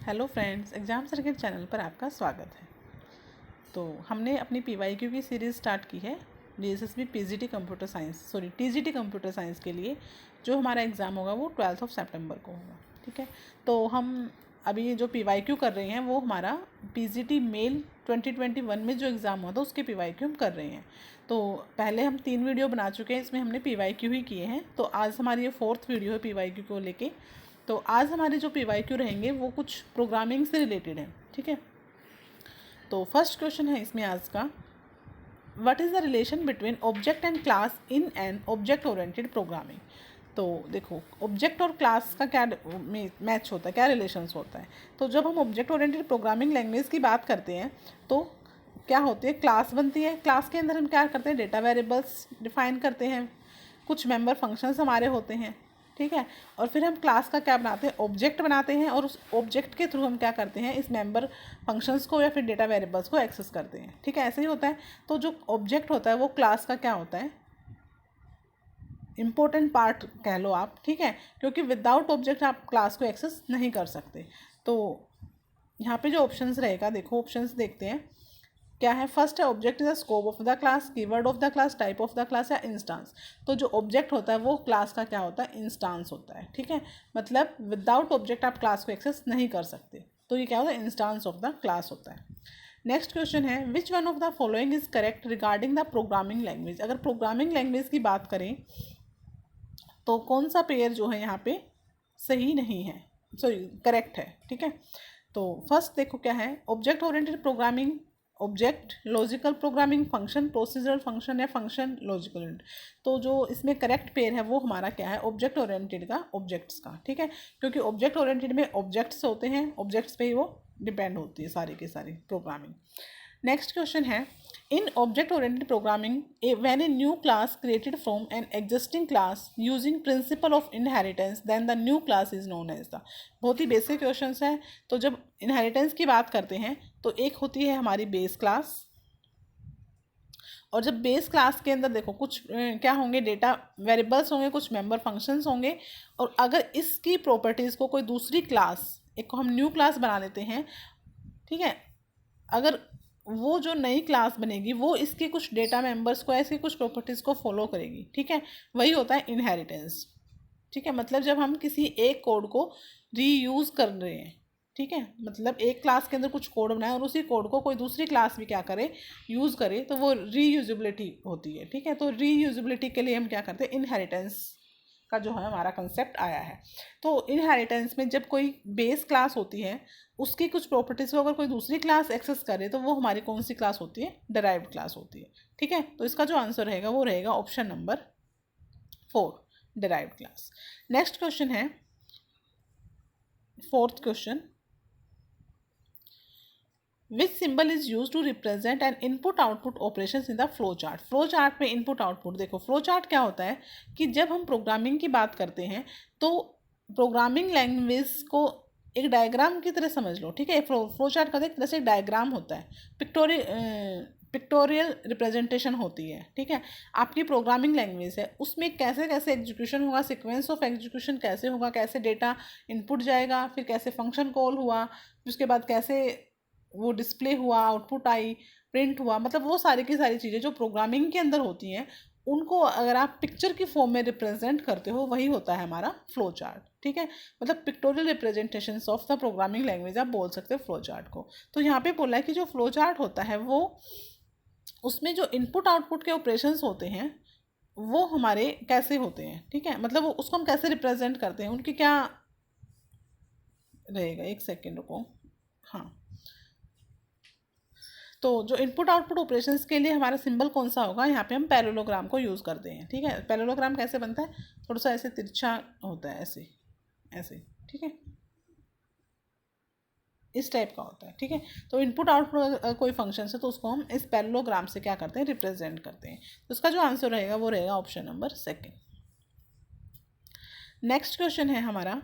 Hello friends, exam circuit channel पर आपका स्वागत है। तो हमने अपनी पीवाईक्यू की सीरीज़ स्टार्ट की है डीएसएसबी टीजीटी कंप्यूटर साइंस के लिए। जो हमारा एग्ज़ाम होगा वो 12 सितंबर को होगा। ठीक है, तो हम अभी जो पीवाईक्यू कर रहे हैं वो हमारा पीजीटी मेल 2021 में जो एग्ज़ाम हुआ था उसके पीवाईक्यू हम कर रहे हैं। तो पहले हम 3 वीडियो बना चुके हैं, इसमें हमने पीवाईक्यू ही किए हैं। तो आज हमारी ये 4th वीडियो है पीवाईक्यू को लेके। तो आज हमारे जो पीवाईक्यू रहेंगे वो कुछ प्रोग्रामिंग से रिलेटेड है। ठीक है, तो फर्स्ट क्वेश्चन है इसमें आज का, what is the relation between object and class in an object oriented programming. तो देखो, ऑब्जेक्ट और क्लास का क्या मैच होता है, क्या रिलेशंस होता है। तो जब हम ऑब्जेक्ट ओरिएंटेड प्रोग्रामिंग लैंग्वेज की बात करते हैं तो क्या होती है, क्लास बनती है। क्लास के अंदर हम क्या करते हैं, डेटा वेरिएबल्स डिफाइन करते हैं, कुछ मेंबर फंक्शंस हमारे होते हैं। ठीक है, और फिर हम क्लास का क्या बनाते हैं, ऑब्जेक्ट बनाते हैं, और उस ऑब्जेक्ट के थ्रू हम क्या करते हैं, इस मेंबर फंक्शंस को या फिर डेटा वेरिएबल्स को एक्सेस करते हैं। ठीक है, ऐसे ही होता है। तो जो ऑब्जेक्ट होता है वो क्लास का क्या होता है, इम्पोर्टेंट पार्ट कह लो आप। ठीक है, क्योंकि विदाउट ऑब्जेक्ट आप क्लास को एक्सेस नहीं कर सकते। तो यहाँ पे जो ऑप्शंस रहेगा, देखो ऑप्शंस देखते हैं क्या है। फर्स्ट है, object is the scope of the class, keyword of the class, type of the class या इंस्टांस। तो जो ऑब्जेक्ट होता है वो क्लास का क्या होता है, इंस्टांस होता है। ठीक है, मतलब विदाउट ऑब्जेक्ट आप क्लास को एक्सेस नहीं कर सकते। तो ये क्या होता है, इंस्टांस ऑफ द क्लास होता है। नेक्स्ट क्वेश्चन है, which one of the following is correct regarding the programming language. अगर प्रोग्रामिंग लैंग्वेज की बात करें तो कौन सा पेयर जो है यहाँ पे सही नहीं है, सॉरी करेक्ट है। ठीक है, तो फर्स्ट देखो क्या है, object oriented programming, object logical programming, function procedural function या फंक्शन लॉजिकल यूनिट। तो जो इसमें करेक्ट पेयर है वो हमारा क्या है, ऑब्जेक्ट ओरिएंटेड का, ऑब्जेक्ट्स का। ठीक है, क्योंकि ऑब्जेक्ट ओरिएंटेड में ऑब्जेक्ट्स होते हैं, ऑब्जेक्ट्स पे ही वो डिपेंड होती है सारी की सारी प्रोग्रामिंग। नेक्स्ट क्वेश्चन है, in object oriented programming when a new class created from an existing class using principle of inheritance then the new class is known as the। बहुत ही बेसिक क्वेश्चंस हैं। तो जब इनहेरिटेंस की बात करते हैं तो एक होती है हमारी बेस क्लास, और जब बेस क्लास के अंदर देखो कुछ क्या होंगे, डेटा वेरिएबल्स होंगे, कुछ मेंबर फंक्शंस होंगे, और अगर इसकी प्रॉपर्टीज़ को कोई दूसरी क्लास, एक को हम न्यू क्लास बना लेते हैं। ठीक है, अगर वो जो नई क्लास बनेगी वो इसके कुछ डेटा मेंबर्स को, ऐसी कुछ प्रॉपर्टीज़ को फॉलो करेगी। ठीक है, वही होता है इनहेरिटेंस। ठीक है, मतलब जब हम किसी एक कोड को रीयूज़ कर रहे हैं। ठीक है, मतलब एक क्लास के अंदर कुछ कोड बनाए और उसी कोड को कोई दूसरी क्लास भी क्या करे, यूज़ करे, तो वो रीयूजेबिलिटी होती है। ठीक है, तो रीयूजेबिलिटी के लिए हम क्या करते हैं, इनहेरिटेंस का जो है हमारा कंसेप्ट आया है। तो इनहेरिटेंस में जब कोई बेस क्लास होती है उसकी कुछ प्रॉपर्टीज़ को अगर कोई दूसरी क्लास एक्सेस करे तो वो हमारी कौन सी क्लास होती है, डिराइव्ड क्लास होती है। ठीक है, तो इसका जो आंसर रहेगा वो रहेगा option number 4, derived class. Next question है, 4th question, which symbol is use to represent an input output operation in the flow chart. Flow chart में इनपुट आउटपुट, देखो फ्लो चार्ट क्या होता है कि जब हम प्रोग्रामिंग की बात करते हैं तो प्रोग्रामिंग लैंग्वेज को एक डायग्राम की तरह समझ लो। ठीक है, फ्लो चार्ट का एक तरह से डायग्राम होता है, पिक्टोरियल रिप्रेजेंटेशन होती है। ठीक है, आपकी प्रोग्रामिंग लैंग्वेज है उसमें कैसे कैसे एग्जीक्यूशन होगा, सीक्वेंस ऑफ एग्जीक्यूशन कैसे होगा, कैसे डेटा इनपुट जाएगा, फिर कैसे फंक्शन कॉल हुआ, उसके बाद कैसे वो डिस्प्ले हुआ, आउटपुट आई, प्रिंट हुआ, मतलब वो सारी की सारी चीज़ें जो प्रोग्रामिंग के अंदर होती हैं उनको अगर आप पिक्चर की फॉर्म में रिप्रेजेंट करते हो वही होता है हमारा फ्लो चार्ट। ठीक है, मतलब pictorial representation of the programming language आप बोल सकते हो फ्लो चार्ट को। तो यहाँ पे बोला है कि जो फ्लो चार्ट होता है वो, उसमें जो इनपुट आउटपुट के ऑपरेशंस होते हैं वो हमारे कैसे होते हैं। ठीक है, मतलब वो उसको हम कैसे रिप्रेजेंट करते हैं, उनकी क्या रहेगा, एक सेकेंड रुको। हाँ, तो जो इनपुट आउटपुट ऑपरेशंस के लिए हमारा सिंबल कौन सा होगा, यहाँ पे हम पैरेललोग्राम को यूज़ करते हैं। ठीक है, पैरेललोग्राम कैसे बनता है, थोड़ा सा ऐसे तिरछा होता है, ऐसे ऐसे। ठीक है, इस टाइप का होता है। ठीक है, तो इनपुट आउटपुट कोई फंक्शन है तो उसको हम इस पैरेललोग्राम से क्या करते हैं, रिप्रेजेंट करते हैं। तो उसका जो आंसर रहेगा वो रहेगा ऑप्शन नंबर 2। नेक्स्ट क्वेश्चन है हमारा,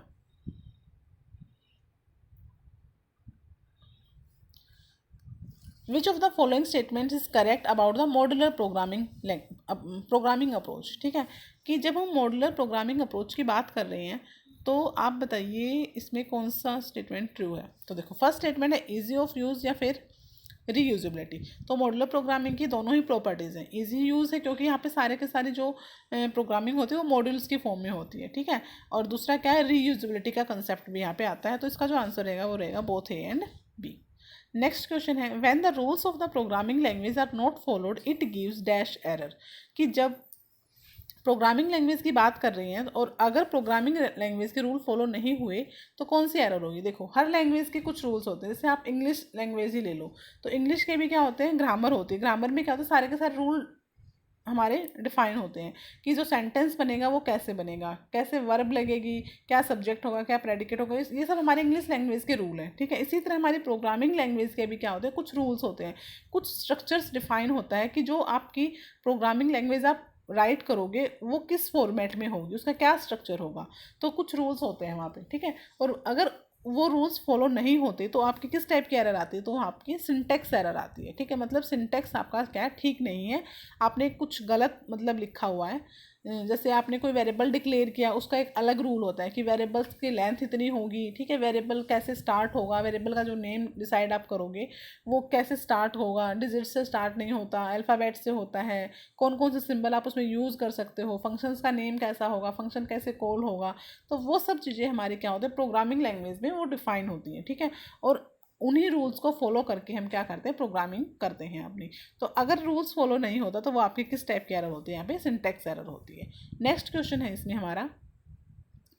विच of the following statement is correct about the modular programming approach. ठीक है, कि जब हम मॉड्यूलर प्रोग्रामिंग अप्रोच की बात कर रहे हैं तो आप बताइए इसमें कौन सा स्टेटमेंट ट्रू है। तो देखो फर्स्ट स्टेटमेंट है इजी ऑफ यूज़ या फिर रीयूजेबिलिटी। तो मॉड्यूलर प्रोग्रामिंग की दोनों ही प्रॉपर्टीज़ हैं। इजी यूज़ है क्योंकि यहाँ पे सारे के सारे जो प्रोग्रामिंग होती है वो मॉड्यूल्स की फॉर्म में होती है, ठीक है। और दूसरा क्या है, रीयूजेबिलिटी का कंसेप्ट भी यहाँ पे आता है। तो इसका जो आंसर रहेगा वो रहेगा both A and B. Next question है when the rules of the programming language are not followed it gives dash error. कि जब प्रोग्रामिंग लैंग्वेज की बात कर रही हैं और अगर प्रोग्रामिंग लैंग्वेज के रूल फॉलो नहीं हुए तो कौन सी एरर होगी। देखो हर लैंग्वेज के कुछ रूल्स होते हैं, जैसे आप इंग्लिश लैंग्वेज ही ले लो तो इंग्लिश के भी क्या होते हैं, ग्रामर होती है। ग्रामर में क्या होता है, सारे के सारे रूल हमारे डिफाइन होते हैं कि जो सेंटेंस बनेगा वो कैसे बनेगा, कैसे वर्ब लगेगी, क्या सब्जेक्ट होगा, क्या प्रेडिकेट होगा, ये सब हमारे इंग्लिश लैंग्वेज के रूल हैं, ठीक है। इसी तरह हमारी प्रोग्रामिंग लैंग्वेज के भी क्या होते हैं, कुछ रूल्स होते हैं, कुछ स्ट्रक्चर्स डिफाइन होता है कि जो आपकी प्रोग्रामिंग लैंग्वेज आप राइट करोगे वो किस फॉर्मेट में होगी, उसका क्या स्ट्रक्चर होगा। तो कुछ रूल्स होते हैं वहाँ पे, ठीक है। और अगर वो रूल्स फॉलो नहीं होते तो आपकी किस टाइप की एरर आती है, तो आपकी सिंटेक्स एरर आती है, ठीक है। मतलब सिंटेक्स आपका क्या ठीक नहीं है, आपने कुछ गलत मतलब लिखा हुआ है। जैसे आपने कोई वेरिएबल डिक्लेयर किया, उसका एक अलग रूल होता है कि वेरिएबल्स की लेंथ इतनी होगी, ठीक है। वेरिएबल कैसे स्टार्ट होगा, वेरिएबल का जो नेम डिसाइड आप करोगे वो कैसे स्टार्ट होगा, डिजिट से स्टार्ट नहीं होता, अल्फ़ाबेट से होता है, कौन कौन से सिंबल आप उसमें यूज़ कर सकते हो, फंक्शंस का नेम कैसा होगा, फंक्शन कैसे कॉल होगा। तो वो सब चीज़ें हमारी क्या होती है प्रोग्रामिंग लैंग्वेज में वो डिफाइन होती हैं, ठीक है। और उन्हीं रूल्स को फॉलो करके हम क्या करते हैं, प्रोग्रामिंग करते हैं अपनी। तो अगर रूल्स फॉलो नहीं होता तो वो आपकी किस टाइप की एरर होती है, यहाँ पे सिंटेक्स एरर होती है। नेक्स्ट क्वेश्चन है इसमें हमारा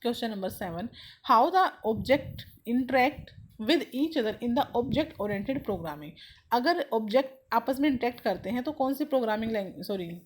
question number 7, how the object interact with each other in the object oriented programming. अगर ऑब्जेक्ट आपस में इंटरेक्ट करते हैं तो कौन सी प्रोग्रामिंग लैंग्वेज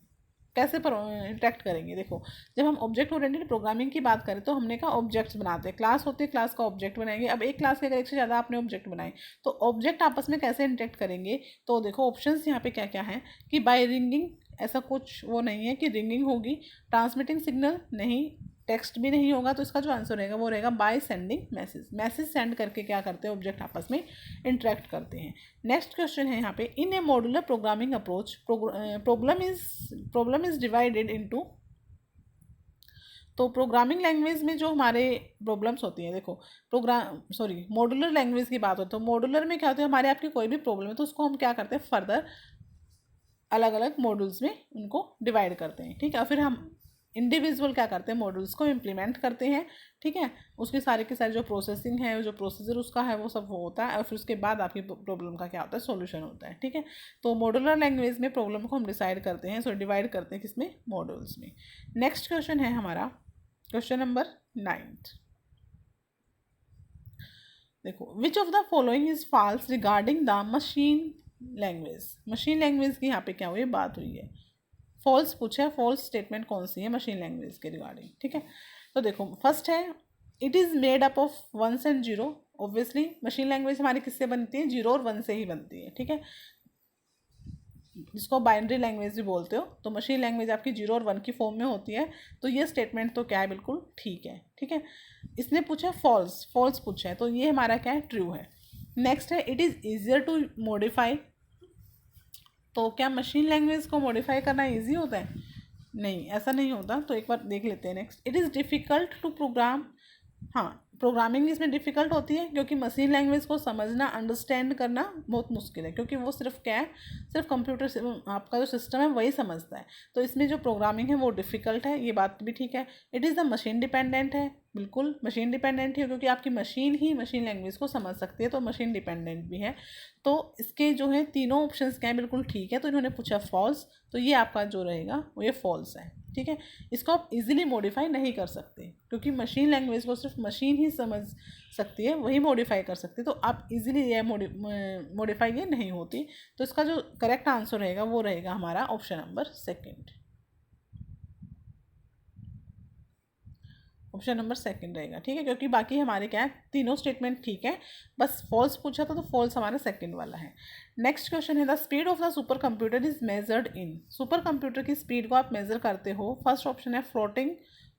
कैसे इंटरेक्ट करेंगे। देखो जब हम ऑब्जेक्ट ओरिएंटेड प्रोग्रामिंग की बात करें तो हमने कहा ऑब्जेक्ट्स बनाते हैं, क्लास होती है, क्लास का ऑब्जेक्ट बनाएंगे। अब एक क्लास के अगर एक से ज़्यादा आपने ऑब्जेक्ट बनाए तो ऑब्जेक्ट आपस में कैसे इंटरेक्ट करेंगे। तो देखो ऑप्शंस यहाँ पे क्या क्या है कि बाय रिंगिंग, ऐसा कुछ वो नहीं है कि रिंगिंग होगी, ट्रांसमिटिंग सिग्नल नहीं, टेक्स्ट भी नहीं होगा। तो इसका जो आंसर रहेगा वो रहेगा by sending message. Message send करके क्या करते हैं, ऑब्जेक्ट आपस में इंटरेक्ट करते हैं। नेक्स्ट क्वेश्चन है यहाँ पे in a modular programming approach problem is divided into. तो प्रोग्रामिंग लैंग्वेज में जो हमारे प्रॉब्लम्स होती हैं, देखो मॉड्यूलर लैंग्वेज की बात हो तो मॉड्यूलर में क्या होता है, हमारे आपकी कोई भी प्रॉब्लम है तो उसको हम क्या करते हैं फर्दर अलग अलग मॉड्यूल्स में उनको डिवाइड करते हैं, ठीक है। और फिर हम इंडिविजुअल क्या करते हैं, मॉड्यूल्स को इम्प्लीमेंट करते हैं, ठीक है। उसके सारे के सारे जो प्रोसेसिंग है, जो प्रोसीजर उसका है वो सब वो होता है और फिर उसके बाद आपकी प्रॉब्लम का क्या होता है, सॉल्यूशन होता है, ठीक है। तो मॉड्यूलर लैंग्वेज में प्रॉब्लम को हम डिसाइड करते हैं, डिवाइड करते हैं किसमें, मॉड्यूल्स में। नेक्स्ट क्वेश्चन है हमारा क्वेश्चन नंबर 9। देखो which of the following is false regarding the machine language. Machine language की यहाँ पे क्या हुई, बात हुई है, फॉल्स पूछा है। फॉल्स स्टेटमेंट कौन सी है मशीन लैंग्वेज के रिगार्डिंग, ठीक है। तो देखो फर्स्ट है it is made up of ones and zero. Obviously machine language हमारी किससे बनती है, जीरो और वन से ही बनती है, ठीक है। जिसको बाइनरी लैंग्वेज भी बोलते हो, तो मशीन लैंग्वेज आपकी जीरो और वन की फॉर्म में होती है। तो ये स्टेटमेंट तो क्या है, बिल्कुल ठीक है, ठीक है। इसने पूछा फॉल्स, फॉल्स पूछा है तो ये हमारा क्या है, ट्रू है। नेक्स्ट है it is easier to modify. तो क्या मशीन लैंग्वेज को मॉडिफाई करना इजी होता है, नहीं ऐसा नहीं होता। तो एक बार देख लेते हैं। Next it is difficult to program. हाँ प्रोग्रामिंग इसमें डिफ़िकल्ट होती है क्योंकि मशीन लैंग्वेज को समझना, अंडरस्टैंड करना बहुत मुश्किल है क्योंकि वो सिर्फ क्या है, सिर्फ कंप्यूटर से आपका जो सिस्टम है वही समझता है। तो इसमें जो प्रोग्रामिंग है वो डिफ़िकल्ट है, ये बात भी ठीक है। It is the machine dependent है, बिल्कुल मशीन डिपेंडेंट है क्योंकि आपकी मशीन ही मशीन लैंग्वेज को समझ सकती है, तो मशीन डिपेंडेंट भी है। तो इसके जो है तीनों ऑप्शंस क्या है, बिल्कुल ठीक है। तो इन्होंने पूछा फॉल्स, तो ये आपका जो रहेगा वो ये फॉल्स है, ठीक है। इसको आप इजीली मॉडिफाई नहीं कर सकते क्योंकि मशीन लैंग्वेज को सिर्फ मशीन ही समझ सकती है, वही मॉडिफाई कर सकती है। तो आप इजीली ये मॉडिफाई ये नहीं होती। तो इसका जो करेक्ट आंसर रहेगा वो रहेगा हमारा ऑप्शन नंबर 2। ऑप्शन नंबर 2 रहेगा, ठीक है। क्योंकि बाकी हमारे क्या है, तीनों स्टेटमेंट ठीक है, बस फॉल्स पूछा था तो फॉल्स हमारा 2 वाला है। नेक्स्ट क्वेश्चन है the speed of the super computer is measured in. Super computer की स्पीड को आप मेजर करते हो। फर्स्ट ऑप्शन है फ्लोटिंग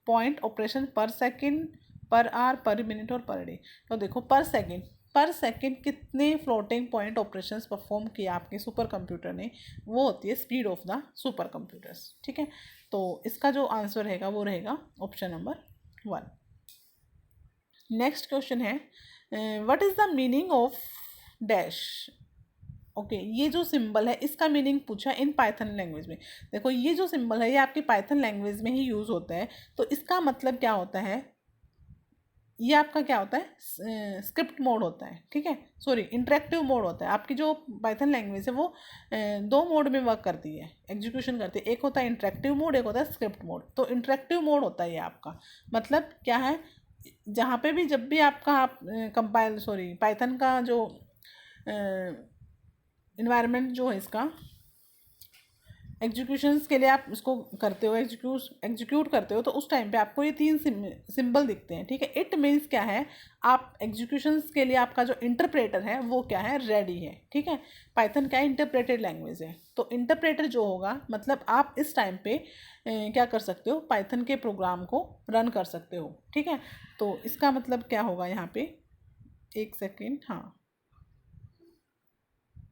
पॉइंट ऑपरेशन पर सेकेंड, पर आवर, पर मिनट और पर डे। तो देखो पर सेकेंड कितने फ्लोटिंग पॉइंट ऑपरेशंस परफॉर्म किया आपके सुपर कंप्यूटर ने, वो होती है speed of the super computers, ठीक है। तो इसका जो आंसर रहेगा वो रहेगा ऑप्शन नंबर 1। नेक्स्ट क्वेश्चन है what is the meaning of dash. Okay ये जो सिंबल है इसका मीनिंग पूछा इन पाइथन लैंग्वेज में। देखो ये जो सिंबल है ये आपकी पाइथन लैंग्वेज में ही यूज़ होता है। तो इसका मतलब क्या होता है, ये आपका क्या होता है, स्क्रिप्ट मोड होता है, ठीक है, सॉरी इंटरेक्टिव मोड होता है। आपकी जो पाइथन लैंग्वेज है वो दो मोड में वर्क करती है, एग्जीक्यूशन करती है। एक होता है इंटरेक्टिव मोड, एक होता है स्क्रिप्ट मोड। तो इंटरेक्टिव मोड होता है ये आपका, मतलब क्या है, जहाँ पे भी जब भी आपका आप कंपाइल सॉरी पाइथन का जो इन्वायरमेंट जो है इसका एग्जीक्यूशंस के लिए आप इसको करते हो, एग्जीक्यूट करते हो, तो उस टाइम पे आपको ये तीन सिंबल दिखते हैं, ठीक है। इट मीन्स क्या है, आप एग्जीक्यूशंस के लिए आपका जो इंटरप्रेटर है वो क्या है, रेडी है, ठीक है। पाइथन क्या है, इंटरप्रेटेड लैंग्वेज है। तो इंटरप्रेटर जो होगा मतलब आप इस टाइम पे क्या कर सकते हो, पाइथन के प्रोग्राम को रन कर सकते हो, ठीक है। तो इसका मतलब क्या होगा यहाँ पे, एक सेकेंड, हाँ,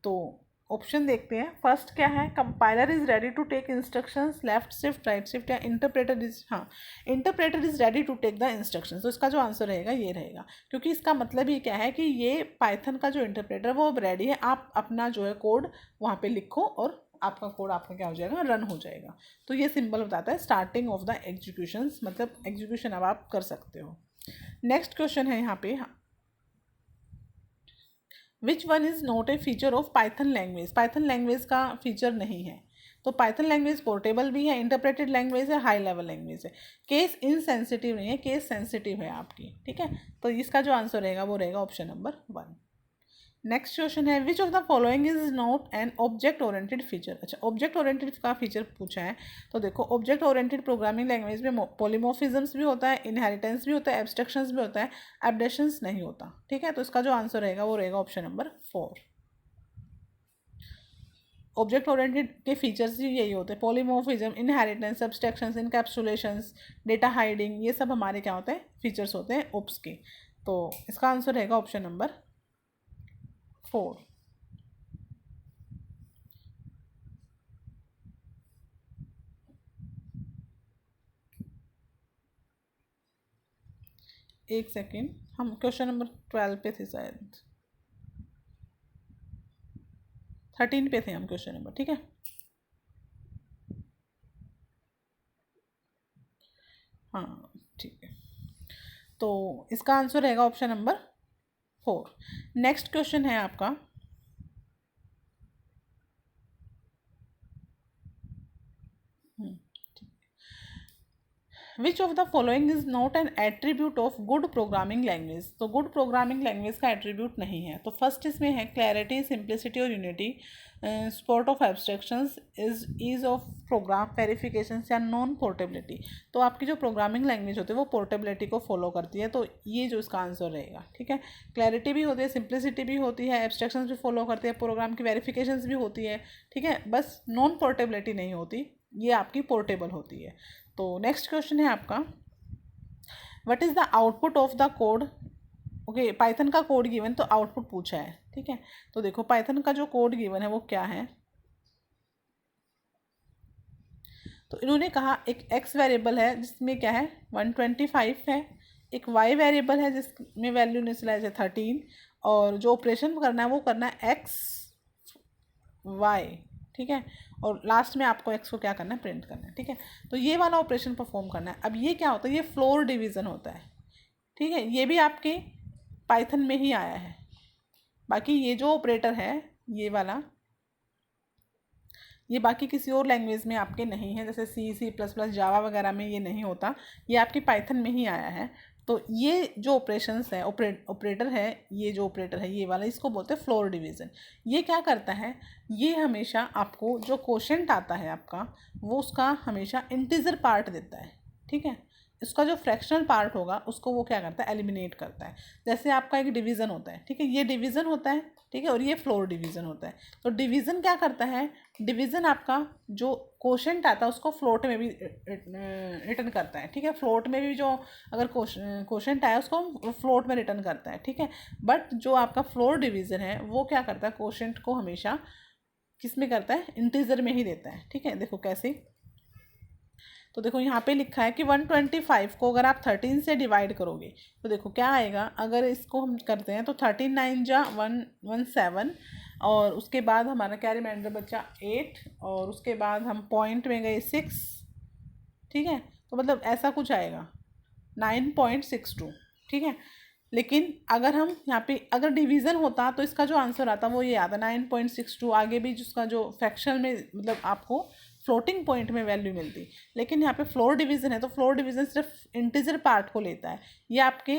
तो ऑप्शन देखते हैं। फर्स्ट क्या है, compiler is ready to take instructions, left shift right shift, या इंटरप्रेटर इज, हाँ interpreter is ready to take the instructions. तो इसका जो आंसर रहेगा ये रहेगा, क्योंकि इसका मतलब ही क्या है कि ये पाइथन का जो इंटरप्रेटर वो अब रेडी है। आप अपना जो है कोड वहाँ पे लिखो और आपका कोड आपका क्या हो जाएगा, रन हो जाएगा। तो ये सिंबल बताता है स्टार्टिंग ऑफ द एग्जीक्यूशंस, मतलब एग्जीक्यूशन अब आप कर सकते हो। नेक्स्ट क्वेश्चन है यहाँ पे, which one is not a feature of Python language. Python language का फीचर नहीं है। तो पाइथन लैंग्वेज पोर्टेबल भी है, इंटरप्रेटेड लैंग्वेज है, हाई लेवल लैंग्वेज है। केस इनसेंसिटिव नहीं है, केस सेंसिटिव है आपकी, ठीक है। तो इसका जो आंसर रहेगा वो रहेगा ऑप्शन नंबर 1। नेक्स्ट क्वेश्चन है, विच of the following is not an object oriented feature. अच्छा, ऑब्जेक्ट ओरिएंटेड का फीचर पूछा है। तो देखो ऑब्जेक्ट ओरिएंटेड प्रोग्रामिंग लैंग्वेज में पॉलीमॉर्फिज्म्स भी होता है, इनहेरिटेंस भी होता है, एब्स्ट्रैक्शंस भी होता है, एब्डेशंस नहीं होता, ठीक है। तो इसका जो आंसर रहेगा वो रहेगा ऑप्शन नंबर 4। ऑब्जेक्ट ओरिएंटेड के फीचर्स ही यही होते हैं, polymorphism, inheritance, abstractions, encapsulations, data hiding, ये सब हमारे क्या होते हैं, फीचर्स होते हैं ओप्स के। तो इसका आंसर रहेगा ऑप्शन नंबर 4। एक सेकेंड, हम क्वेश्चन नंबर 12 पे थे शायद, 13 पे थे हम क्वेश्चन नंबर, ठीक है। हाँ ठीक है, तो इसका आंसर रहेगा ऑप्शन नंबर 4। नेक्स्ट क्वेश्चन है आपका, which of the following is not an attribute of good programming language. तो गुड प्रोग्रामिंग लैंग्वेज का एट्रीब्यूट नहीं है। तो फर्स्ट इसमें है क्लैरिटी, सिंप्लिसिटी और unity, support of abstractions, ease of program, verification या नॉन पोर्टेबिलिटी। तो आपकी जो प्रोग्रामिंग लैंग्वेज होती है वो पोर्टेबिलिटी को फॉलो करती है। तो ये जो इसका आंसर रहेगा, ठीक है। क्लैरिटी भी होती है, सिंप्लिसिटी भी होती है, एब्स्ट्रैक्शंस भी फॉलो करती है, प्रोग्राम की वेरिफिकेशंस भी होती है, ठीक है। बस नॉन पोर्टेबिलिटी नहीं होती, ये आपकी पोर्टेबल होती है। तो नेक्स्ट क्वेश्चन है आपका, what is the output of the code. Okay, Python का कोड गिवन, तो आउटपुट पूछा है, ठीक है। तो देखो पाइथन का जो कोड गिवन है वो क्या है, तो इन्होंने कहा एक एक्स वेरिएबल है जिसमें क्या है 125 है, एक वाई वेरिएबल है जिसमें वैल्यू इनिशियलाइज है 13, और जो ऑपरेशन करना है वो करना है एक्स वाई, ठीक है। और लास्ट में आपको एक्स को क्या करना है, प्रिंट करना है, ठीक है। तो ये वाला ऑपरेशन परफॉर्म करना है। अब ये क्या होता है, ये फ्लोर डिवीज़न होता है, ठीक है। ये भी आपके पाइथन में ही आया है। बाकी ये जो ऑपरेटर है ये वाला, ये बाकी किसी और लैंग्वेज में आपके नहीं है, जैसे C++, जावा वगैरह में ये नहीं होता, ये आपके पाइथन में ही आया है। तो ये जो ऑपरेशंस है, ऑपरेटर है, ये जो ऑपरेटर है ये वाला, इसको बोलते हैं फ्लोर डिवीज़न। ये क्या करता है, ये हमेशा आपको जो क्वोशेंट आता है आपका, वो उसका हमेशा इंटीजर पार्ट देता है, ठीक है। इसका जो फ्रैक्शनल पार्ट होगा उसको वो क्या करता है, एलिमिनेट करता है। जैसे आपका एक डिवीज़न होता है, ठीक है, ये डिवीज़न होता है, ठीक है, और ये फ्लोर डिवीज़न होता है। तो डिवीज़न क्या करता है, डिवीज़न आपका जो क्वोशेंट आता है उसको फ्लोट में भी रिटर्न करता है, ठीक है। फ्लोट में भी जो अगर क्वोशेंट आया उसको फ्लोट में रिटर्न करता है, ठीक है। बट जो आपका फ्लोर डिवीज़न है वो क्या करता है, क्वोशेंट को हमेशा किस में करता है, इंटीजर में ही देता है, ठीक है। देखो कैसे, तो देखो यहाँ पे लिखा है कि 125 को अगर आप 13 से डिवाइड करोगे तो देखो क्या आएगा। अगर इसको हम करते हैं तो 13 9 जा 117, और उसके बाद हमारा क्या रिमाइंडर बचा 8, और उसके बाद हम पॉइंट में गए 6, ठीक है। तो मतलब ऐसा कुछ आएगा 9.62, ठीक है। लेकिन अगर हम यहाँ पे अगर डिवीज़न होता तो इसका जो आंसर आता वो ये आता 9.62, आगे भी जिसका जो फ्रैक्शनल में मतलब आपको फ्लोटिंग पॉइंट में वैल्यू मिलती। लेकिन यहाँ पे फ्लोर डिवीज़न है तो फ्लोर डिवीज़न सिर्फ इंटीजर पार्ट को लेता है, ये आपके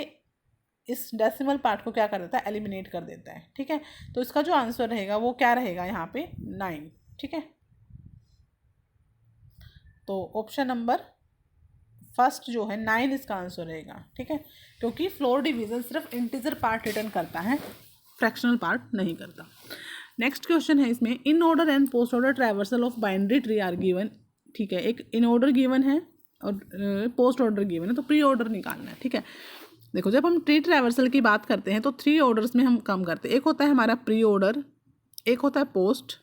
इस डेसिमल पार्ट को क्या कर देता है, एलिमिनेट कर देता है, ठीक है। तो इसका जो आंसर रहेगा वो क्या रहेगा यहाँ पे 9, ठीक है। तो ऑप्शन नंबर फर्स्ट जो है 9 इसका आंसर रहेगा, ठीक है, क्योंकि फ्लोर डिवीज़न सिर्फ इंटीजर पार्ट रिटर्न करता है, फ्रैक्शनल पार्ट नहीं करता। नेक्स्ट क्वेश्चन है इसमें, in order and post order traversal of binary tree are given, ठीक है। एक इन ऑर्डर गिवन है और पोस्ट ऑर्डर गिवन है, तो प्री ऑर्डर निकालना है, ठीक है। देखो जब हम ट्री ट्रैवर्सल की बात करते हैं तो 3 ऑर्डर्स में हम काम करते हैं। एक होता है हमारा प्री ऑर्डर, एक होता है पोस्ट,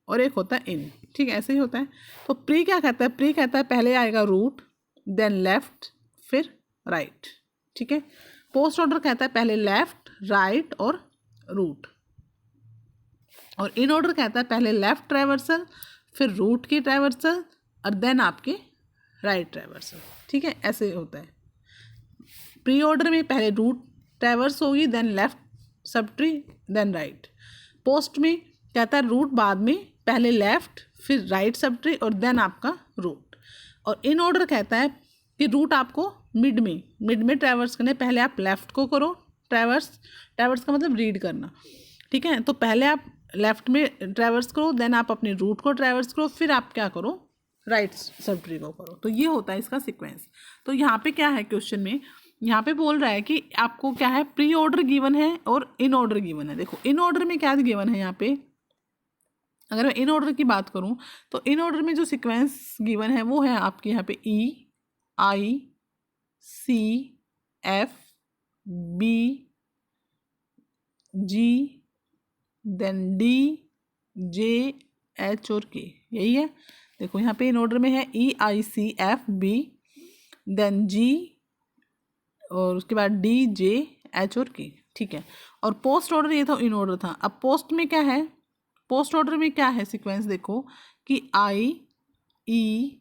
और एक होता है इन, ठीक है, ऐसे ही होता है। तो प्री क्या कहता है, प्री कहता है पहले आएगा रूट, देन लेफ्ट, फिर राइट, ठीक है। पोस्ट ऑर्डर कहता है पहले लेफ्ट, राइट और रूट, और इन ऑर्डर कहता है पहले लेफ्ट ट्रैवर्सल, फिर रूट की ट्रैवर्सल, और देन आपके राइट ट्रैवर्सल, ठीक है, ऐसे होता है। प्री ऑर्डर में पहले रूट ट्रैवर्स होगी, then left subtree, then right. Post में कहता है रूट बाद में, पहले लेफ्ट, फिर राइट सब ट्री, और देन आपका रूट। और इन ऑर्डर कहता है कि रूट आपको मिड में ट्रैवर्स करने, पहले आप लेफ्ट को करो ट्रैवर्स का मतलब रीड करना, ठीक है। तो पहले आप लेफ्ट में ट्रैवर्स करो, देन आप अपने रूट को ट्रैवर्स करो, फिर आप क्या करो, राइट सब ट्री को करो। तो ये होता है इसका सीक्वेंस। तो यहाँ पे क्या है क्वेश्चन में, यहाँ पे बोल रहा है कि आपको क्या है, प्री ऑर्डर गिवन है और इन ऑर्डर गिवन है। देखो इन ऑर्डर में क्या गिवन है, यहाँ पे अगर मैं इन ऑर्डर की बात करूँ तो इन ऑर्डर में जो सीक्वेंस गिवन है वो है आपके यहाँ पे ई I C F B ji, then D J H और के, यही है। देखो यहाँ पे इन ऑर्डर में है ई I C F B, then जी, और उसके बाद डी जे एच और के, ठीक है। और पोस्ट ऑर्डर ये था, इन ऑर्डर था। अब पोस्ट में क्या है, पोस्ट ऑर्डर में क्या है सीक्वेंस, देखो कि आई ई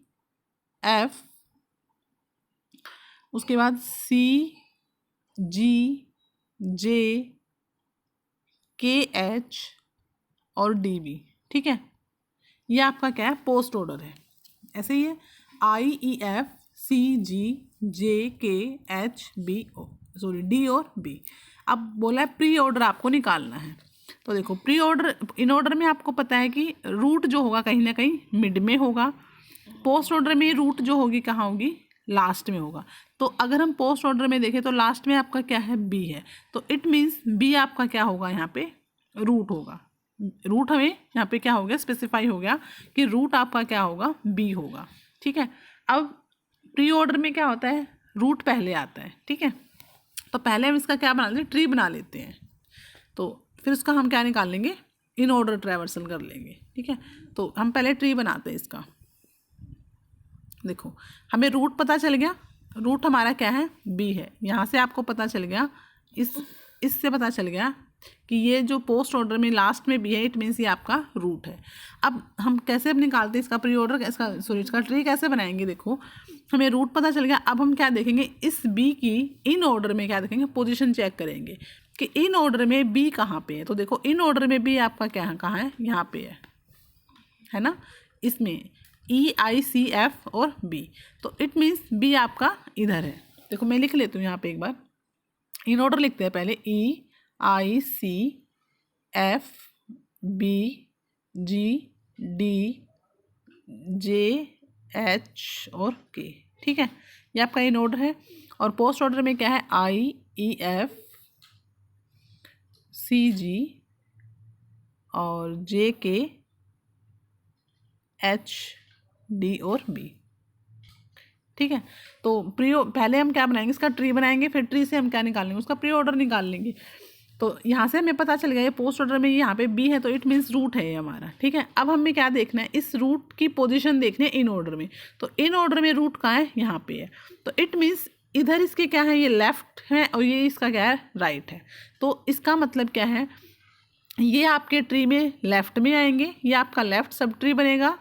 एफ, उसके बाद सी जी जे के एच और डी बी, ठीक है। ये आपका क्या है, पोस्ट ऑर्डर है। ऐसे ही है आई E F C G J K H B O, sorry D और बी। अब बोला है प्री ऑर्डर आपको निकालना है। तो देखो प्री ऑर्डर, इन ऑर्डर में आपको पता है कि रूट जो होगा कहीं ना कहीं मिड में होगा, पोस्ट ऑर्डर में रूट जो होगी कहाँ होगी, लास्ट में होगा। तो अगर हम पोस्ट ऑर्डर में देखें तो लास्ट में आपका क्या है, बी है। तो इट मीन्स बी आपका क्या होगा, यहाँ पे रूट होगा। रूट हमें यहाँ पे क्या हो गया, स्पेसिफाई हो गया कि रूट आपका क्या होगा, बी होगा, ठीक है। अब प्री ऑर्डर में क्या होता है, रूट पहले आता है, ठीक है। तो पहले हम इसका क्या बना लेते हैं, ट्री बना लेते हैं। तो फिर उसका हम क्या निकाल लेंगे, इन ऑर्डर ट्रैवर्सल कर लेंगे, ठीक है। तो हम पहले ट्री बनाते हैं इसका। देखो हमें रूट पता चल गया, रूट हमारा क्या है, बी है। यहाँ से आपको पता चल गया, इससे पता चल गया कि ये जो पोस्ट ऑर्डर में लास्ट में बी है, इट मीन्स ये आपका रूट है। अब हम कैसे निकालते हैं इसका प्री ऑर्डर, इसका सॉरी इसका ट्री कैसे बनाएंगे। देखो हमें रूट पता चल गया, अब हम क्या देखेंगे, इस बी की इन ऑर्डर में क्या देखेंगे, पोजीशन चेक करेंगे कि इन ऑर्डर में बी कहाँ पे है। तो देखो इन ऑर्डर में बी आपका क्या कहाँ है, यहाँ पे है ना, इसमें ई आई सी एफ और बी। तो इट मीन्स बी आपका इधर है। देखो मैं लिख लेती हूँ यहाँ पे एक बार, इन ऑर्डर लिखते हैं पहले, E I C F B G D J H और के, ठीक है। ये आपका इन ऑर्डर है। और पोस्ट ऑर्डर में क्या है, आई ई एफ सी जी और जे के एच डी और बी, ठीक है। तो पहले हम क्या बनाएंगे, इसका ट्री बनाएंगे, फिर ट्री से हम क्या निकालेंगे, उसका प्री ऑर्डर निकाल लेंगे। तो यहाँ से हमें पता चल गया ये पोस्ट ऑर्डर में यहाँ पे बी है, तो इट मीन्स रूट है ये हमारा, ठीक है। अब हमें क्या देखना है, इस रूट की पोजीशन देखनी है इन ऑर्डर में। तो इन ऑर्डर में रूट कहाँ है, यहाँ पे है। तो इट मीन्स इधर इसके क्या है, ये लेफ्ट है और ये इसका क्या है, राइट है। तो इसका मतलब क्या है, ये आपके ट्री में लेफ्ट में आएंगे, ये आपका लेफ्ट सब ट्री बनेगा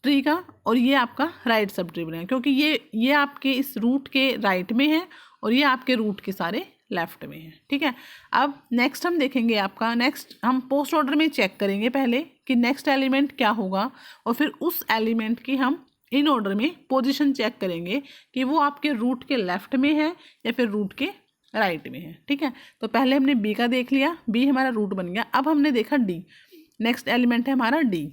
ट्री का, और ये आपका राइट सब ट्री बनेगा, क्योंकि ये आपके इस रूट के राइट में है और ये आपके रूट के सारे लेफ्ट में है, ठीक है। अब नेक्स्ट हम देखेंगे आपका, नेक्स्ट हम पोस्ट ऑर्डर में चेक करेंगे पहले कि नेक्स्ट एलिमेंट क्या होगा, और फिर उस एलिमेंट की हम इन ऑर्डर में पोजीशन चेक करेंगे कि वो आपके रूट के लेफ्ट में है या फिर रूट के राइट में है, ठीक है। तो पहले हमने बी का देख लिया, बी हमारा रूट बन गया। अब हमने देखा डी, नेक्स्ट एलिमेंट है हमारा डी,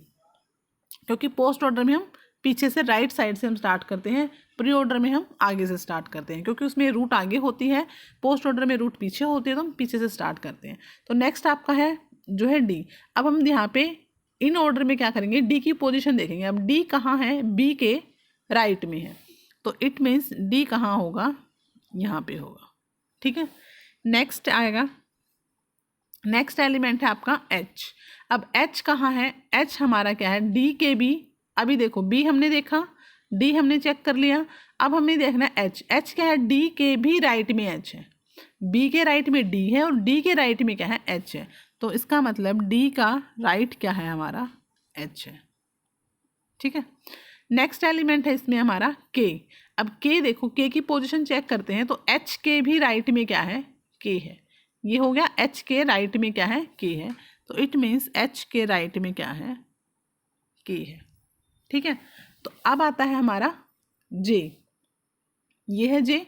क्योंकि पोस्ट ऑर्डर में हम पीछे से राइट साइड से हम स्टार्ट करते हैं, प्री ऑर्डर में हम आगे से स्टार्ट करते हैं, क्योंकि उसमें रूट आगे होती है, पोस्ट ऑर्डर में रूट पीछे होती है, तो हम पीछे से स्टार्ट करते हैं। तो नेक्स्ट आपका है जो है डी। अब हम यहाँ पे इन ऑर्डर में क्या करेंगे, डी की पोजीशन देखेंगे। अब डी कहाँ है, बी के राइट में है, तो इट मीन्स डी कहाँ होगा, यहाँ पे होगा, ठीक है। नेक्स्ट आएगा, नेक्स्ट एलिमेंट है आपका एच। अब एच कहाँ है, एच हमारा क्या है, डी के बी। अभी देखो बी हमने देखा, डी हमने चेक कर लिया, अब हमें देखना है एच। एच क्या है, डी के भी राइट में एच है, बी के राइट में डी है और डी के राइट में क्या है, एच है। तो इसका मतलब डी का राइट क्या है, हमारा एच है, ठीक है। नेक्स्ट एलिमेंट है इसमें हमारा के। अब के देखो, के की पोजीशन चेक करते हैं, तो एच के भी राइट में क्या है, के है। ये हो गया एच के राइट में क्या है, के है। तो इट मीन्स एच के राइट में क्या है, के है, ठीक है। तो अब आता है हमारा जे, ये है जे,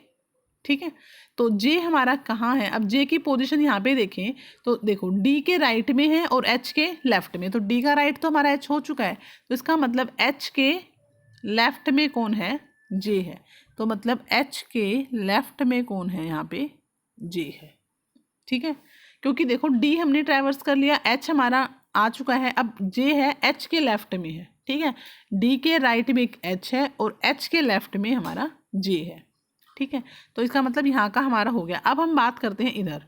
ठीक है। तो जे हमारा कहाँ है, अब जे की पोजीशन यहाँ पे देखें तो देखो डी के राइट में है और एच के लेफ्ट में। तो डी का राइट तो हमारा एच हो चुका है, तो इसका मतलब एच के लेफ्ट में कौन है, जे है। तो मतलब एच के लेफ्ट में कौन है, यहाँ पे जे है, ठीक है। क्योंकि देखो डी हमने ट्रैवर्स कर लिया, एच हमारा आ चुका है, अब जे है एच के लेफ्ट में है, ठीक है। डी के राइट में एच है और एच के लेफ्ट में हमारा जे है, ठीक है। तो इसका मतलब यहाँ का हमारा हो गया। अब हम बात करते हैं इधर,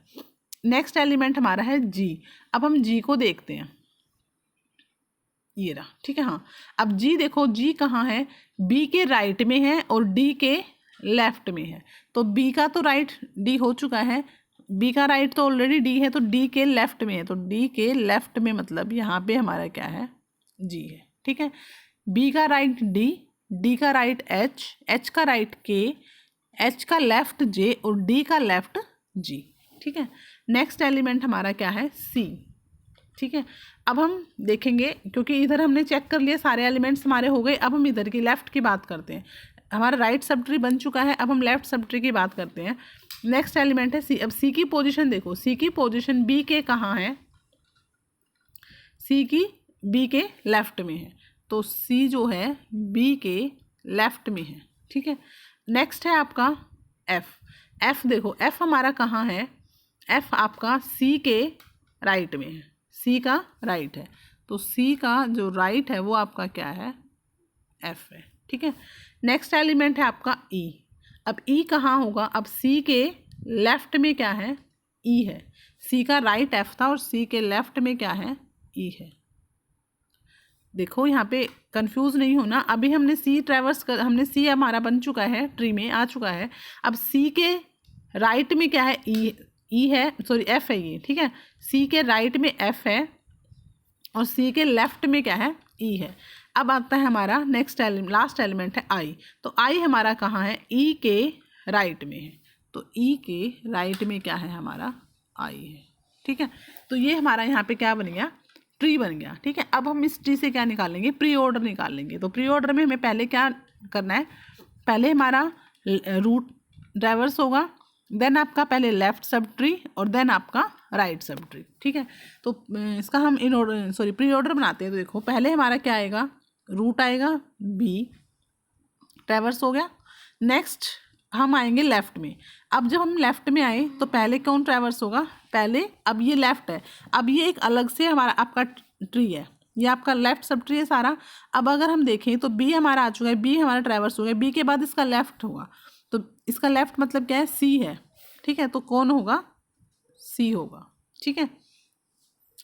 नेक्स्ट एलिमेंट हमारा है जी। अब हम जी को देखते हैं, ये रहा, ठीक है। हाँ, अब जी देखो, जी कहाँ है, बी के राइट में है और डी के लेफ्ट में है। तो बी का तो राइट डी हो चुका है, बी का राइट तो ऑलरेडी डी है, तो डी के लेफ्ट में है। तो डी के लेफ्ट में मतलब यहाँ पे हमारा क्या है, जी है, ठीक है। बी का राइट डी, डी का राइट एच, एच का राइट के, एच का लेफ्ट जे और डी का लेफ्ट जी, ठीक है। नेक्स्ट एलिमेंट हमारा क्या है, सी, ठीक है। अब हम देखेंगे, क्योंकि इधर हमने चेक कर लिया, सारे एलिमेंट्स हमारे हो गए। अब हम इधर की लेफ्ट की बात करते हैं। हमारा राइट सब ट्री बन चुका है, अब हम लेफ्ट सब ट्री की बात करते हैं। नेक्स्ट एलिमेंट है सी। अब सी की पोजीशन देखो, सी की पोजीशन बी के कहाँ है, सी की बी के लेफ्ट में है। तो सी जो है बी के लेफ्ट में है, ठीक है। नेक्स्ट है आपका एफ। एफ देखो, एफ हमारा कहाँ है, एफ आपका सी के राइट में है, सी का राइट है। तो सी का जो राइट है वो आपका क्या है, एफ है, ठीक है। नेक्स्ट एलिमेंट है आपका ई। अब ई कहाँ होगा, अब सी के लेफ्ट में क्या है, ई है। सी का राइट एफ था और सी के लेफ्ट में क्या है, ई है। देखो यहाँ पे कंफ्यूज नहीं होना, अभी हमने सी ट्रैवर्स कर, हमने सी हमारा बन चुका है, ट्री में आ चुका है। अब सी के राइट में क्या है, ई है, सॉरी एफ है ये, ठीक है। सी के राइट में एफ है और सी के लेफ्ट में क्या है, ई है। अब आता है हमारा नेक्स्ट लास्ट एलिमेंट है आई। तो आई हमारा कहाँ है, ई के राइट में है। तो ई के राइट में क्या है, हमारा आई है, ठीक है। तो ये हमारा यहाँ पे क्या बन गया, ट्री बन गया, ठीक है। अब हम इस ट्री से क्या निकालेंगे, प्री ऑर्डर निकाल लेंगे। तो प्री ऑर्डर में हमें पहले क्या करना है, पहले हमारा रूट ट्रैवर्स होगा, देन आपका पहले लेफ्ट सब ट्री और देन आपका राइट सब ट्री, ठीक है। तो इसका हम in order sorry pre order बनाते हैं। तो देखो पहले हमारा क्या आएगा, रूट आएगा, बी ट्रैवर्स हो गया। नेक्स्ट हम आएंगे लेफ्ट में। अब जब हम लेफ्ट में आए तो पहले कौन ट्रैवर्स होगा, पहले, अब ये लेफ्ट है, अब ये एक अलग से हमारा आपका ट्री है, ये आपका लेफ्ट सब ट्री है सारा। अब अगर हम देखें तो बी हमारा आ चुका है, बी हमारा ट्रैवर्स हो गया, बी के बाद इसका लेफ्ट होगा। तो इसका लेफ्ट मतलब क्या है, सी है, ठीक है। तो कौन होगा, सी होगा, ठीक है,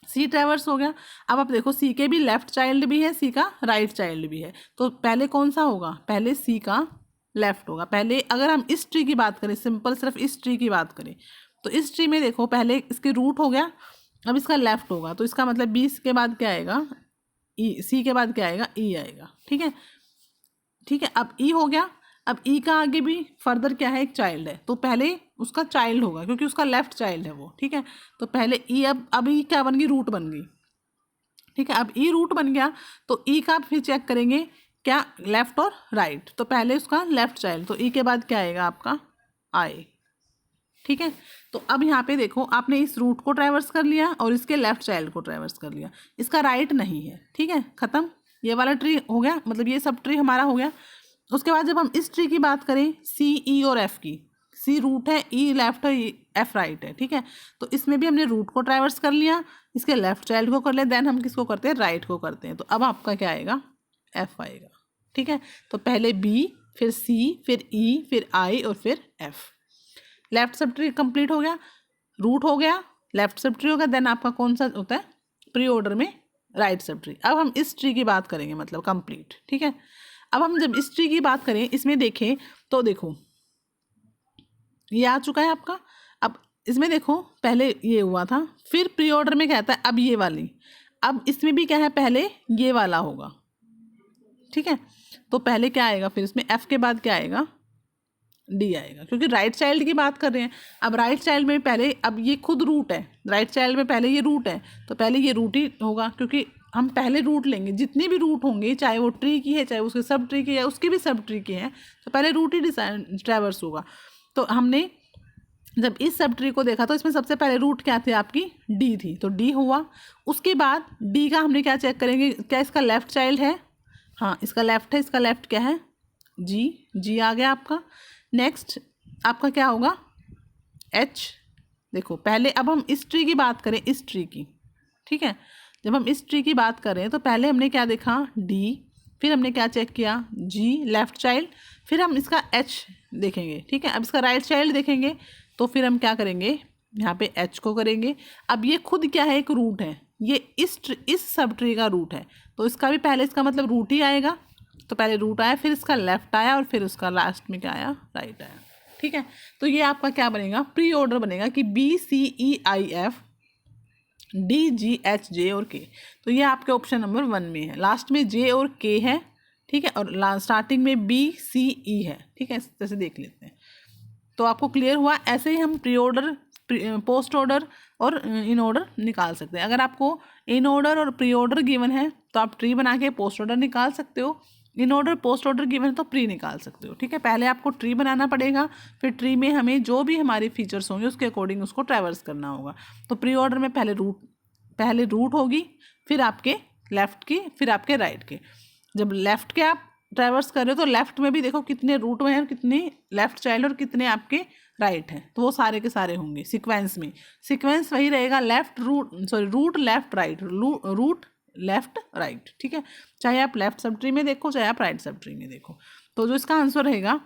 सी ट्रैवर्स हो गया। अब आप देखो सी के भी लेफ्ट चाइल्ड भी है, सी का राइट चाइल्ड भी है, तो पहले कौन सा होगा, पहले सी का लेफ्ट होगा। पहले अगर हम इस ट्री की बात करें, सिंपल सिर्फ इस ट्री की बात करें, तो इस ट्री में देखो पहले इसके रूट हो गया, अब इसका लेफ्ट होगा, तो इसका मतलब 20 के बाद क्या आएगा, ई, सी के बाद क्या आएगा, ई आएगा। ठीक है, ठीक है, अब ई हो गया। अब ई का आगे भी फर्दर क्या है, एक चाइल्ड है, तो पहले उसका चाइल्ड होगा क्योंकि उसका लेफ्ट चाइल्ड है वो। ठीक है, तो पहले ई, अब ई क्या बन गई, रूट बन गई। ठीक है, अब ई रूट बन गया तो ई का फिर चेक करेंगे क्या, लेफ्ट और राइट, तो पहले उसका लेफ्ट चाइल्ड, तो ई के बाद क्या आएगा आपका, आई। ठीक है, तो अब यहाँ पे देखो आपने इस रूट को ट्रैवर्स कर लिया और इसके लेफ्ट चाइल्ड को ट्रैवर्स कर लिया, इसका राइट नहीं है। ठीक है, खत्म, ये वाला ट्री हो गया, मतलब ये सब ट्री हमारा हो गया। उसके बाद जब हम इस ट्री की बात करें, सी, ई और एफ की, सी रूट है, ई लेफ्ट है, एफ राइट है। ठीक है, तो इसमें भी हमने रूट को ट्रैवर्स कर लिया, इसके लेफ्ट चाइल्ड को कर लिया, देन हम किसको करते हैं, राइट को करते हैं, तो अब आपका क्या आएगा, एफ आएगा। ठीक है, तो पहले बी, फिर सी, फिर ई, फिर आई और फिर F. Left sub tree complete हो गया, रूट हो गया, लेफ्ट सब ट्री हो गया, देन आपका कौन सा होता है, प्री ऑर्डर में राइट सब ट्री। अब हम इस ट्री की बात करेंगे, मतलब कंप्लीट। ठीक है, अब हम जब इस ट्री की बात करें, इसमें देखें तो देखो ये आ चुका है आपका। अब इसमें देखो पहले ये हुआ था, फिर प्री ऑर्डर में कहता है अब ये वाली, अब इसमें भी क्या है, पहले ये वाला होगा। ठीक है, तो पहले क्या आएगा, फिर इसमें एफ के बाद क्या आएगा, डी आएगा, क्योंकि राइट चाइल्ड की बात कर रहे हैं। अब राइट चाइल्ड में पहले, अब ये खुद रूट है, राइट चाइल्ड में पहले ये रूट है, तो पहले ये रूट ही होगा, क्योंकि हम पहले रूट लेंगे, जितने भी रूट होंगे, चाहे वो ट्री की है, चाहे उसके सब ट्री की है, उसकी भी सब ट्री की है, तो पहले रूट ही ट्रैवर्स होगा। तो हमने जब इस सब ट्री को देखा तो इसमें सबसे पहले रूट क्या थे, आपकी डी थी, तो डी हुआ। उसके बाद डी का हमने क्या चेक करेंगे, क्या इसका लेफ्ट चाइल्ड है, हाँ इसका लेफ्ट है, इसका लेफ्ट क्या है, जी, जी आ गया आपका। नेक्स्ट आपका क्या होगा, एच। देखो पहले अब हम इस ट्री की बात करें, इस ट्री की, ठीक है, जब हम इस ट्री की बात करें तो पहले हमने क्या देखा, डी, फिर हमने क्या चेक किया, जी लेफ्ट चाइल्ड, फिर हम इसका एच देखेंगे। ठीक है, अब इसका राइट चाइल्ड देखेंगे, तो फिर हम क्या करेंगे, यहाँ पे एच को करेंगे। अब ये खुद क्या है, एक रूट है, ये इस सब ट्री का रूट है, तो इसका भी पहले इसका मतलब रूट ही आएगा, तो पहले रूट आया, फिर इसका लेफ्ट आया और फिर उसका लास्ट में क्या आया, राइट आया। ठीक है, तो ये आपका क्या बनेगा, प्री ऑर्डर बनेगा कि बी, सी, ई, आई, एफ, डी, जी, एच, जे और के। तो ये आपके ऑप्शन नंबर 1 में है, लास्ट में जे और के है। ठीक है, और स्टार्टिंग में बी, सी, ई है। ठीक है, इस तरह से देख लेते हैं, तो आपको क्लियर हुआ। ऐसे ही हम प्री ऑर्डर, पोस्ट ऑर्डर और इन ऑर्डर निकाल सकते हैं। अगर आपको इन ऑर्डर और प्री ऑर्डर गिवन है तो आप ट्री बना के पोस्ट ऑर्डर निकाल सकते हो, in order post order given है तो प्री निकाल सकते हो। ठीक है, पहले आपको ट्री बनाना पड़ेगा, फिर ट्री में हमें जो भी हमारे फीचर्स होंगे उसके अकॉर्डिंग उसको ट्रैवर्स करना होगा। तो प्री ऑर्डर में पहले रूट होगी, फिर आपके लेफ्ट की, फिर आपके राइट के। जब लेफ्ट के आप ट्रैवर्स कर रहे हो तो लेफ्ट में भी देखो कितने रूट में हैं, कितने लेफ्ट चाइल्ड और कितने आपके राइट हैं, तो वो सारे के सारे होंगे सीक्वेंस में। सीक्वेंस वही रहेगा, root left right, root left right. ठीक है, चाहे आप लेफ्ट सब ट्री में देखो, चाहे आप राइट सब ट्री में देखो। तो जो इसका आंसर रहेगा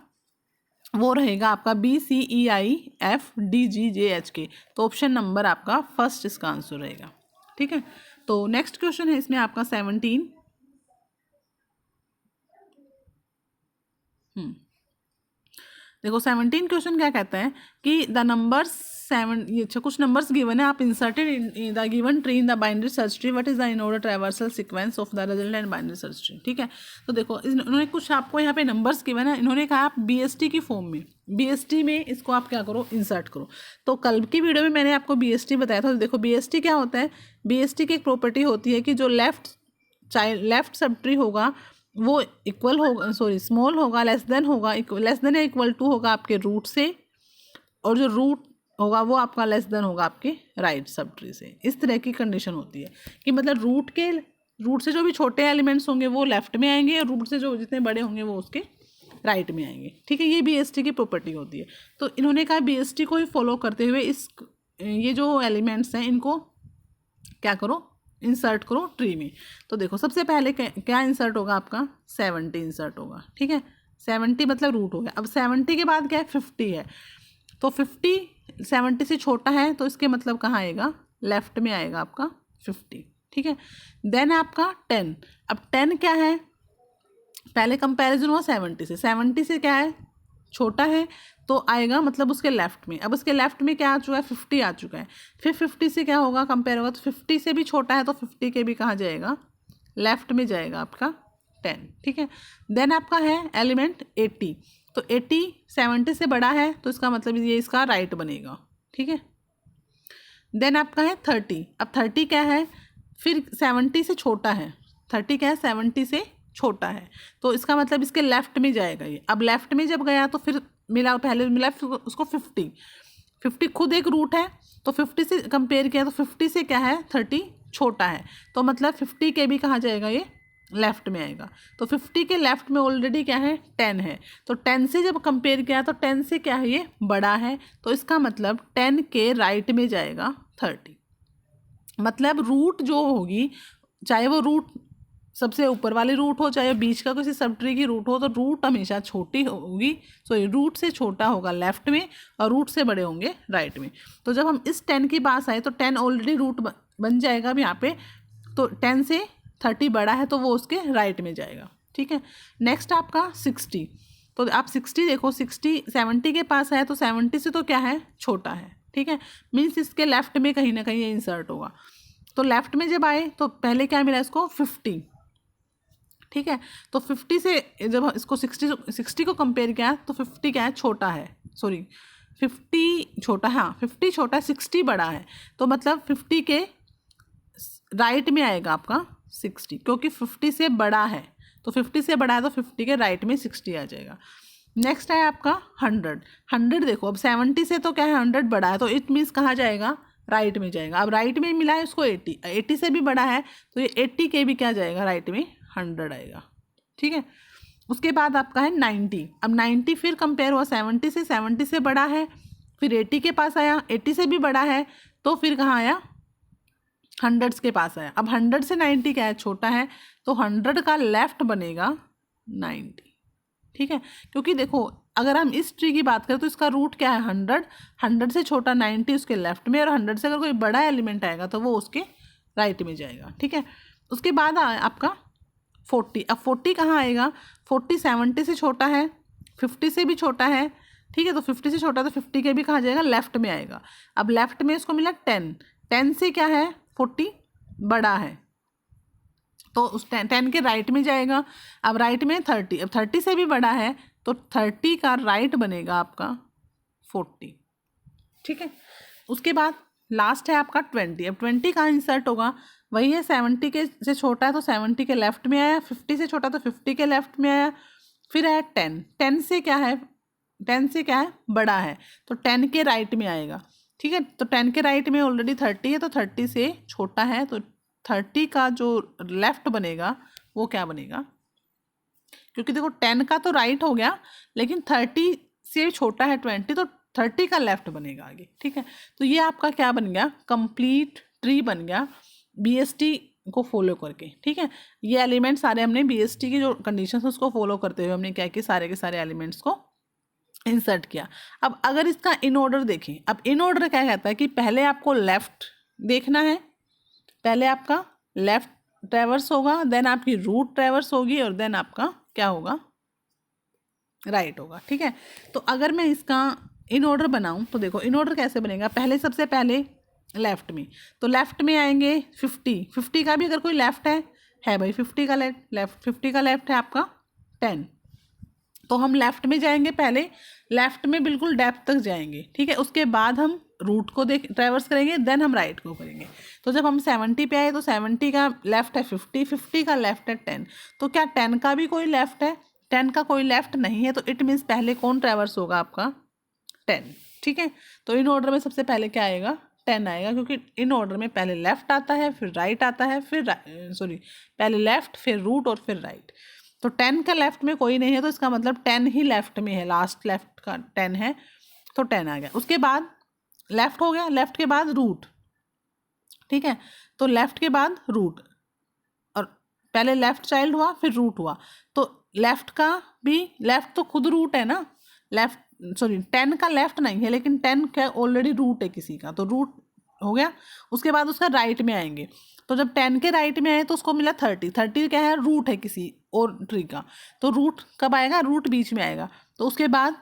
वो रहेगा आपका बी, सी, ई, आई, एफ, डी, जी, जे, एच, के। तो ऑप्शन नंबर आपका फर्स्ट इसका आंसर रहेगा। ठीक है, तो नेक्स्ट क्वेश्चन है इसमें आपका 17। देखो 17 क्वेश्चन क्या कहता है कि द नंबर्स 7, ये अच्छा कुछ नंबर्स गिवन है, आप inserted in the given tree in the binary search tree, what is the in order traversal sequence of the resultant binary search tree. ठीक है, तो देखो इन्होंने कुछ आपको यहाँ पे नंबर्स गिवन है, इन्होंने कहा आप BST की फॉर्म में, BST में इसको आप क्या करो, इंसर्ट करो। तो कल की वीडियो में मैंने आपको BST बताया था। तो देखो BST क्या होता है, BST की एक प्रॉपर्टी होती है कि जो लेफ्ट सब ट्री होगा वो इक्वल होगा, स्मॉल होगा, लेस देन होगा, लेस देन या इक्वल टू होगा आपके रूट से, और जो रूट होगा वो आपका लेस देन होगा आपके राइट सब ट्री से। इस तरह की कंडीशन होती है कि मतलब रूट से जो भी छोटे एलिमेंट्स होंगे वो लेफ्ट में आएंगे और रूट से जो जितने बड़े होंगे वो उसके राइट में आएंगे। ठीक है, ये BST की प्रॉपर्टी होती है। तो इन्होंने कहा BST को ही फॉलो करते हुए ये जो एलिमेंट्स हैं इनको क्या करो, इंसर्ट करो ट्री में। तो देखो सबसे पहले क्या इंसर्ट होगा आपका, 70 इंसर्ट होगा। ठीक है, 70 मतलब रूट हो गया। अब 70 के बाद क्या है, 50 है, तो 50 70 से छोटा है, तो इसके मतलब कहाँ आएगा, लेफ्ट में आएगा आपका 50, ठीक है। देन आपका 10, अब 10 क्या है, पहले कंपैरिजन हुआ 70 से, 70 से क्या है, छोटा है तो आएगा मतलब उसके लेफ्ट में। अब उसके लेफ्ट में क्या आ चुका है, 50 आ चुका है। फिर 50 से क्या होगा, कंपेयर होगा तो 50 से भी छोटा है तो 50 के भी कहाँ जाएगा, लेफ्ट में जाएगा आपका 10, ठीक है। देन आपका है एलिमेंट 80, तो 80 70 से बड़ा है तो इसका मतलब ये इसका राइट बनेगा, ठीक है। देन आपका है 30, अब 30 क्या है, फिर 70 से छोटा है, 30 क्या है, 70 से छोटा है तो इसका मतलब इसके लेफ्ट में जाएगा ये। अब लेफ्ट में जब गया तो फिर मिला, पहले मिला फिर उसको 50 खुद एक रूट है तो 50 से कंपेयर किया तो 50 से क्या है, 30 छोटा है तो मतलब 50 के भी कहाँ जाएगा, ये लेफ्ट में आएगा। तो 50 के लेफ्ट में ऑलरेडी क्या है, 10 है, तो 10 से जब कंपेयर किया तो 10 से क्या है, ये बड़ा है तो इसका मतलब 10 के राइट में जाएगा 30। मतलब रूट जो होगी, चाहे वो रूट सबसे ऊपर वाली रूट हो चाहे बीच का किसी सब ट्री की रूट हो, तो रूट हमेशा छोटी होगी, सॉरी रूट से छोटा होगा लेफ्ट में और रूट से बड़े होंगे राइट में। तो जब हम इस 10 के पास आए तो 10 ऑलरेडी रूट बन जाएगा अब यहाँ पे, तो 10 से 30 बड़ा है तो वो उसके राइट में जाएगा, ठीक है। नेक्स्ट आपका 60, तो आप 60 देखो, 60 70 के पास है तो 70 से तो क्या है, छोटा है, ठीक है, मीन्स इसके लेफ्ट में कहीं ना कहीं ये इंसर्ट होगा। तो लेफ्ट में जब आए तो पहले क्या मिला इसको, 50, ठीक है। तो 50 से जब इसको 60 को कंपेयर किया तो 50 क्या है, छोटा है, सॉरी 50 छोटा, हाँ 50 छोटा है, 60 बड़ा है तो मतलब 50 के राइट में आएगा आपका 60, क्योंकि 50 से बड़ा है तो 50 से बड़ा है तो 50 के राइट में 60 आ जाएगा। नेक्स्ट है आपका 100 देखो, अब 70 से तो क्या है 100 बड़ा है तो इट मीन्स कहाँ जाएगा, राइट में जाएगा। अब राइट में मिला है इसको 80 से भी बड़ा है तो ये 80 के भी क्या जाएगा, राइट में 100 आएगा, ठीक है। उसके बाद आपका है 90, अब 90 फिर कंपेयर हुआ 70 से, 70 से बड़ा है, फिर 80 के पास आया, 80 से भी बड़ा है तो फिर कहाँ आया, 100 के पास आया। अब 100 से 90 क्या है, छोटा है तो 100 का लेफ्ट बनेगा 90, ठीक है। क्योंकि देखो अगर हम इस ट्री की बात करें तो इसका रूट क्या है, 100 से छोटा 90 उसके लेफ्ट में, और 100 से अगर कोई बड़ा एलिमेंट आएगा तो वो उसके राइट में जाएगा, ठीक है। उसके बाद आपका 40, अब 40 कहाँ आएगा, 40 70 से छोटा है, 50 से भी छोटा है, ठीक है। तो 50 से छोटा तो 50 के भी कहाँ जाएगा, लेफ्ट में आएगा। अब लेफ्ट में इसको मिला 10 से क्या है, 40 बड़ा है तो उस 10 के राइट में जाएगा। अब राइट में 30, अब 30 से भी बड़ा है तो 30 का राइट बनेगा आपका 40, ठीक है। उसके बाद लास्ट है आपका 20, अब 20 कहाँ इंसर्ट होगा, वही है 70 के से छोटा है तो 70 के लेफ्ट में आया, 50 से छोटा तो 50 के लेफ्ट में आया, फिर है 10 से क्या है, 10 से क्या है, बड़ा है तो 10 के राइट में आएगा, ठीक है। तो 10 के राइट में ऑलरेडी 30 है तो 30 से छोटा है तो 30 का जो लेफ्ट बनेगा वो क्या बनेगा, क्योंकि देखो 10 का तो राइट हो गया लेकिन 30 से छोटा है 20 तो 30 का लेफ्ट बनेगा आगे, ठीक है। तो ये आपका क्या बन गया, कंप्लीट ट्री बन गया BST को फॉलो करके, ठीक है। ये एलिमेंट सारे हमने BST की जो कंडीशंस उसको फॉलो करते हुए हमने क्या किया, सारे के सारे एलिमेंट्स को इंसर्ट किया। अब अगर इसका इन ऑर्डर देखें, अब इन ऑर्डर क्या कहता है कि पहले आपको लेफ्ट देखना है, पहले आपका लेफ्ट ट्रैवर्स होगा, देन आपकी रूट ट्रैवर्स होगी और देन आपका क्या होगा, राइट होगा, ठीक है। तो अगर मैं इसका इन ऑर्डर बनाऊं तो देखो इन ऑर्डर कैसे बनेगा, पहले सबसे पहले लेफ्ट में, तो लेफ्ट में आएंगे 50 का भी अगर कोई लेफ्ट है भाई 50 का लेफ्ट 50 का लेफ्ट है आपका 10, तो हम लेफ्ट में जाएंगे, पहले लेफ्ट में बिल्कुल डेप्थ तक जाएंगे, ठीक है। उसके बाद हम रूट को ट्रैवर्स करेंगे, देन हम राइट को करेंगे। तो जब हम 70 पे आए तो 70 का लेफ्ट है 50 का लेफ्ट है 10, तो क्या 10 का भी कोई लेफ्ट है, 10 का कोई लेफ्ट नहीं है तो इट मीन्स पहले कौन ट्रैवर्स होगा आपका, 10, ठीक है। तो इन ऑर्डर में सबसे पहले क्या आएगा, 10 आएगा, क्योंकि इन ऑर्डर में पहले लेफ्ट आता है फिर राइट आता है, फिर पहले लेफ्ट फिर रूट और फिर राइट। तो 10 का लेफ्ट में कोई नहीं है तो इसका मतलब 10 ही लेफ्ट में है, लास्ट लेफ्ट का 10 है तो 10 आ गया। उसके बाद लेफ्ट हो गया, लेफ्ट के बाद रूट, ठीक है। तो लेफ्ट के बाद रूट, और पहले लेफ्ट चाइल्ड हुआ फिर रूट हुआ, तो लेफ्ट का भी, लेफ्ट तो खुद रूट है ना, लेफ्ट 10 का लेफ्ट नहीं है लेकिन 10 का ऑलरेडी रूट है किसी का, तो रूट हो गया। उसके बाद उसका राइट में आएंगे, तो जब 10 के राइट में आए तो उसको मिला 30। 30 क्या है, रूट है किसी और ट्री का, तो रूट कब आएगा, रूट बीच में आएगा। तो उसके बाद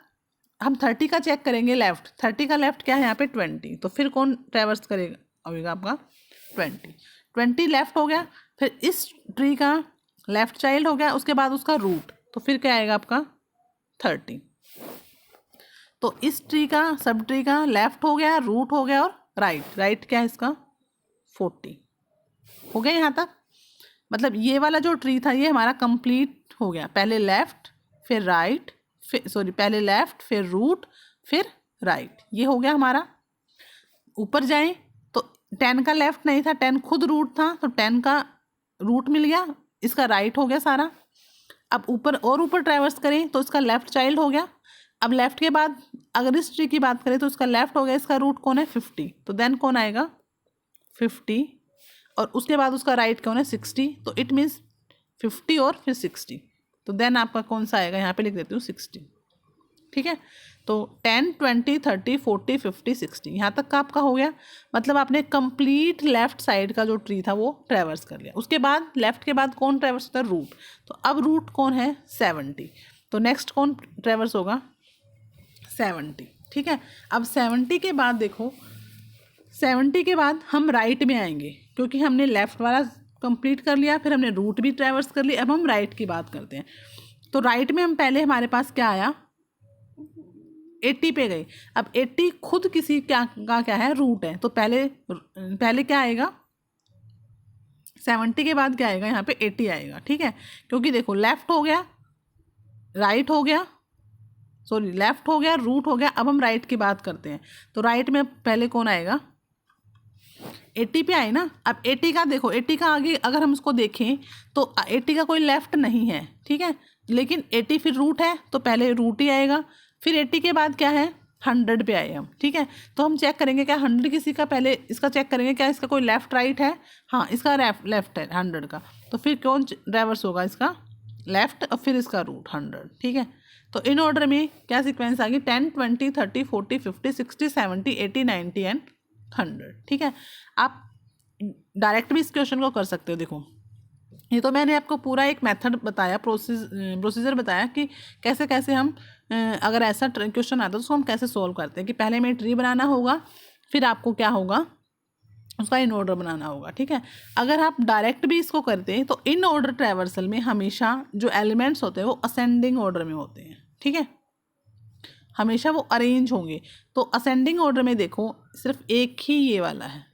हम 30 का चेक करेंगे लेफ्ट, 30 का लेफ्ट क्या है यहाँ पे 20, तो फिर कौन ट्रेवर्स करेगा होगा आपका 20। 20 लेफ्ट हो गया, फिर इस ट्री का लेफ्ट चाइल्ड हो गया, उसके बाद उसका रूट, तो फिर क्या आएगा आपका 30। तो इस ट्री का सब ट्री का लेफ्ट हो गया, रूट हो गया और राइट, राइट क्या है इसका 40। हो गया यहाँ तक। मतलब ये वाला जो ट्री था ये हमारा कंप्लीट हो गया, पहले लेफ्ट फिर राइट, फिर सॉरी पहले लेफ्ट फिर रूट फिर राइट, ये हो गया हमारा। ऊपर जाएं तो 10 का लेफ्ट नहीं था, 10 खुद रूट था, तो 10 का रूट मिल गया, इसका राइट हो गया सारा। अब ऊपर और ऊपर ट्रैवर्स करें तो इसका लेफ्ट चाइल्ड हो गया। अब लेफ्ट के बाद अगर इस ट्री की बात करें तो इसका लेफ्ट हो गया, इसका रूट कौन है 50, तो देन कौन आएगा 50, और उसके बाद उसका राइट कौन है 60, तो इट मीन्स 50 और फिर 60, तो देन आपका कौन सा आएगा, यहाँ पे लिख देती हूँ 60। ठीक है, तो 10 20 30 40 50 60 यहाँ तक का आपका हो गया। मतलब आपने कंप्लीट लेफ्ट साइड का जो ट्री था वो ट्रैवर्स कर लिया। उसके बाद लेफ्ट के बाद कौन ट्रैवर्स होता है, रूट, तो अब रूट कौन है 70, तो नेक्स्ट कौन ट्रैवर्स होगा 70। ठीक है, अब 70 के बाद देखो, 70 के बाद हम राइट में आएंगे, क्योंकि हमने लेफ्ट वाला कंप्लीट कर लिया, फिर हमने रूट भी ट्रैवर्स कर लिया, अब हम राइट की बात करते हैं। तो राइट में हम पहले हमारे पास क्या आया 80 पे गए। अब 80 खुद किसी क्या है रूट है, तो पहले क्या आएगा 70 के बाद क्या आएगा यहाँ पे 80 आएगा। ठीक है, क्योंकि देखो लेफ्ट हो गया, राइट हो गया, सॉरी लेफ्ट हो गया, रूट हो गया, अब हम राइट की बात करते हैं। तो राइट में पहले कौन आएगा 80 पे आए ना। अब 80 का देखो, 80 का आगे अगर हम उसको देखें तो 80 का कोई लेफ्ट नहीं है, ठीक है, लेकिन 80 फिर रूट है तो पहले रूट ही आएगा, फिर 80 के बाद क्या है 100 पे आए हम। ठीक है, तो हम चेक करेंगे क्या 100 किसी का, पहले इसका चेक करेंगे क्या इसका कोई लेफ्ट राइट है, हाँ इसका लेफ्ट है 100 का, तो फिर कौन ड्राइवर्स होगा इसका लेफ्ट और फिर इसका रूट 100। ठीक है, तो इन ऑर्डर में क्या सीक्वेंस आ गई 10 20 30 40 50 60 70 80 90 एंड 100। ठीक है, आप डायरेक्ट भी इस क्वेश्चन को कर सकते हो। देखो ये तो मैंने आपको पूरा एक मेथड बताया, प्रोसीजर बताया कि कैसे कैसे हम अगर ऐसा क्वेश्चन आता है तो उसको हम कैसे सोल्व करते हैं, कि पहले हमें ट्री बनाना होगा, फिर आपको क्या होगा उसका इन ऑर्डर बनाना होगा। ठीक है, अगर आप डायरेक्ट भी इसको करते हैं तो इन ऑर्डर ट्रैवर्सल में हमेशा जो एलिमेंट्स होते हैं वो असेंडिंग ऑर्डर में होते हैं। ठीक है, हमेशा वो अरेंज होंगे। तो असेंडिंग ऑर्डर में देखो सिर्फ एक ही ये वाला है,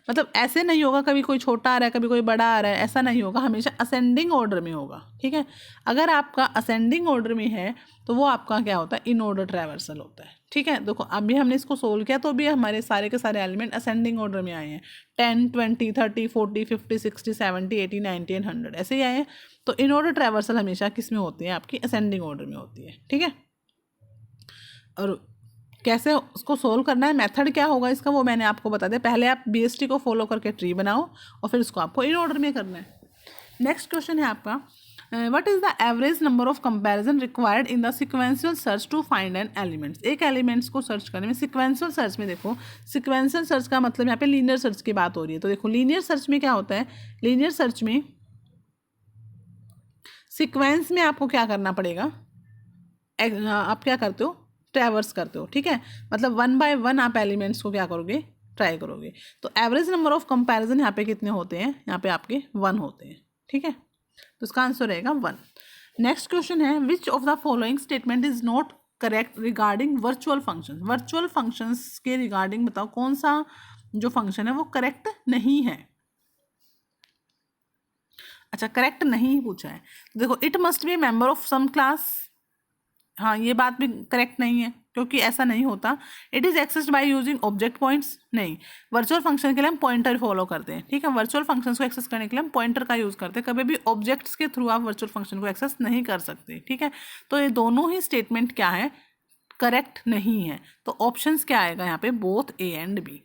मतलब ऐसे नहीं होगा कभी कोई छोटा आ रहा है कभी कोई बड़ा आ रहा है, ऐसा नहीं होगा, हमेशा असेंडिंग ऑर्डर में होगा। ठीक है, अगर आपका असेंडिंग ऑर्डर में है तो वो आपका क्या होता है इन ऑर्डर ट्रैवर्सल होता है। ठीक है, देखो अभी हमने इसको सोल्व किया तो भी हमारे सारे के सारे एलिमेंट असेंडिंग ऑर्डर में आए हैं, 10 20 30 40 50 60 70 80 90 एंड 100 ऐसे ही आए हैं। तो इन ऑर्डर ट्रैवर्सल हमेशा किस में होती है आपकी असेंडिंग ऑर्डर में होती है। ठीक है, और कैसे उसको सोल्व करना है, मेथड क्या होगा इसका वो मैंने आपको बता दिया। पहले आप BST को फॉलो करके ट्री बनाओ और फिर उसको आपको इन ऑर्डर में करना है। नेक्स्ट क्वेश्चन है आपका what is the average number of comparison required in the sequential search to find an elements. एक एलिमेंट्स को सर्च करने में सिक्वेंशियल सर्च में, देखो सिक्वेंशियल सर्च का मतलब यहाँ पे लीनियर सर्च की बात हो रही है। तो देखो लीनियर सर्च में क्या होता है, लीनियर सर्च में सिक्वेंस में आपको क्या करना पड़ेगा, आप क्या करते हो ट्रैवर्स करते हो। ठीक है, मतलब 1 बाय 1 आप एलिमेंट्स को क्या करोगे ट्राई करोगे। तो एवरेज नंबर ऑफ कंपैरिजन यहाँ पे कितने होते हैं, यहाँ पे आपके 1 होते हैं। ठीक है, तो इसका आंसर रहेगा 1। नेक्स्ट क्वेश्चन है विच of the following statement is not correct regarding virtual function. Virtual functions के रिगार्डिंग बताओ कौन सा जो फंक्शन है वो करेक्ट नहीं है। अच्छा करेक्ट नहीं पूछा है, देखो it must be member of some class, हाँ ये बात भी करेक्ट नहीं है क्योंकि ऐसा नहीं होता। It is accessed by using object points, नहीं, वर्चुअल फंक्शन के लिए हम पॉइंटर फॉलो करते हैं। ठीक है, वर्चुअल फंक्शंस को एक्सेस करने के लिए हम पॉइंटर का यूज़ करते हैं, कभी भी ऑब्जेक्ट्स के थ्रू आप वर्चुअल फंक्शन को एक्सेस नहीं कर सकते। ठीक है, तो ये दोनों ही स्टेटमेंट क्या है करेक्ट नहीं है। तो ऑप्शंस क्या आएगा यहाँ पे बोथ A एंड B,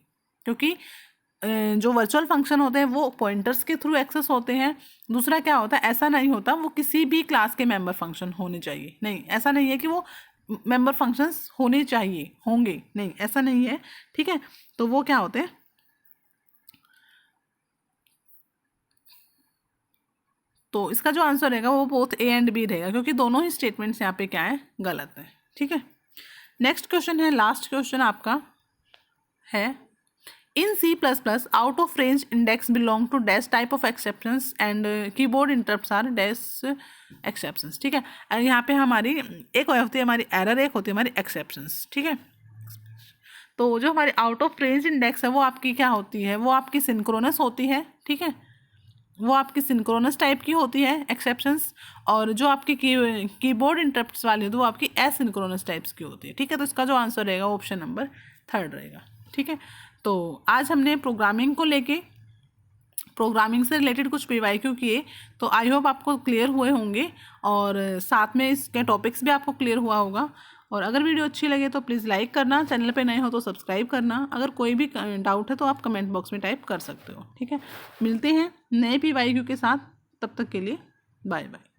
क्योंकि जो वर्चुअल फंक्शन होते हैं वो पॉइंटर्स के थ्रू एक्सेस होते हैं। दूसरा क्या होता है, ऐसा नहीं होता वो किसी भी क्लास के मेंबर फंक्शन होने चाहिए, नहीं ऐसा नहीं है कि वो मेंबर फंक्शंस होने चाहिए, होंगे नहीं, ऐसा नहीं है, ठीक है। तो वो क्या होते हैं, तो इसका जो आंसर रहेगा वो बोथ ए एंड बी रहेगा, क्योंकि दोनों ही स्टेटमेंट्स यहाँ पे क्या है, गलत है, ठीक है। नेक्स्ट क्वेश्चन है, लास्ट क्वेश्चन आपका है, in C++ out of range index belong to dash type of exceptions and keyboard interrupts are dash exceptions, ठीक है। और यहाँ पे हमारी एक होती है हमारी एरर, एक होती है हमारी एक्सेप्शंस, ठीक है। तो जो हमारी आउट ऑफ रेंज इंडेक्स है वो आपकी क्या होती है, वो आपकी सिंक्रोनस होती है, ठीक है, वो आपकी सिंक्रोनस टाइप की होती है एक्सेप्शंस, और जो आपकी कीबोर्ड इंटरप्ट्स वाली होती है वो आपकी एसिंक्रोनस टाइप्स की होती है, ठीक है। तो इसका जो आंसर रहेगा ऑप्शन नंबर 3 रहेगा, ठीक है। तो आज हमने प्रोग्रामिंग को लेके, प्रोग्रामिंग से रिलेटेड कुछ PYQ किए, तो आई होप आपको क्लियर हुए होंगे, और साथ में इसके टॉपिक्स भी आपको क्लियर हुआ होगा। और अगर वीडियो अच्छी लगे तो प्लीज़ लाइक करना, चैनल पे नए हो तो सब्सक्राइब करना, अगर कोई भी डाउट है तो आप कमेंट बॉक्स में टाइप कर सकते हो, ठीक है। मिलते हैं नए PYQ के साथ, तब तक के लिए बाय बाय।